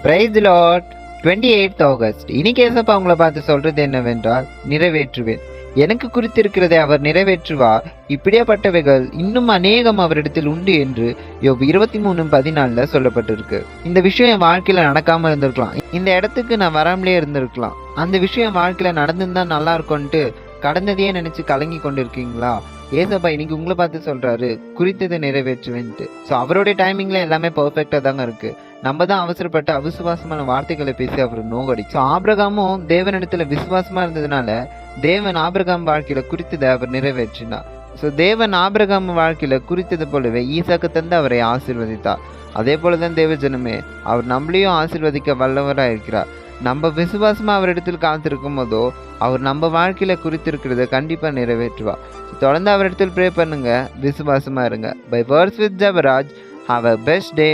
Price Lord. 28th August. இன்னைக்கு ஏசப்பா அவங்கள பார்த்து சொல்றது என்னவென்றால், நிறைவேற்றுவேன், எனக்கு குறித்திருக்கிறதை அவர் நிறைவேற்றுவார், இப்படியாப்பட்டவைகள் இன்னும் அநேகம் அவரிடத்தில் உண்டு என்று யோபு 23:14 சொல்லப்பட்டிருக்கு. இந்த விஷயம் என் வாழ்க்கையில நடக்காம இருந்திருக்கலாம், இந்த இடத்துக்கு நான் வராமலே இருந்திருக்கலாம், அந்த விஷயம் வாழ்க்கையில நடந்துருந்தா நல்லா இருக்கும்ட்டு கடந்ததையே நினைச்சு கலங்கி கொண்டு இருக்கீங்களா? ஏசப்பா இன்னைக்கு உங்களை பார்த்து சொல்றாரு, குறித்ததை நிறைவேற்றுவேன்ட்டு. ஸோ அவருடைய டைமிங்ல எல்லாமே பர்ஃபெக்டா தாங்க இருக்கு. நம்ம தான் அவசரப்பட்டு அவிசுவாசமான வார்த்தைகளை பேசி அவர் நோகடி. ஸோ ஆபிரகாமும் தேவனிடத்துல விசுவாசமா இருந்ததுனால தேவன் ஆபிரகாம் வாழ்க்கையில குறித்ததை அவர் நிறைவேற்றினார். ஸோ தேவன் ஆபிரகாம் வாழ்க்கையில குறித்தது போலவே ஈசாக்கு தந்து அவரை ஆசீர்வதித்தார். அதே போலதான் தேவ ஜனமே, அவர் நம்மளையும் ஆசீர்வதிக்க வல்லவராக இருக்கிறார். நம்ம விசுவாசமா அவரிடத்தில் காத்திருக்கும் போதோ அவர் நம்ம வாழ்க்கையில குறித்திருக்கிறத கண்டிப்பா நிறைவேற்றுவார். தொடர்ந்து அவரிடத்தில் ப்ரே பண்ணுங்க, விசுவாசமா இருங்க. By words with Jebaraj. Have a best day.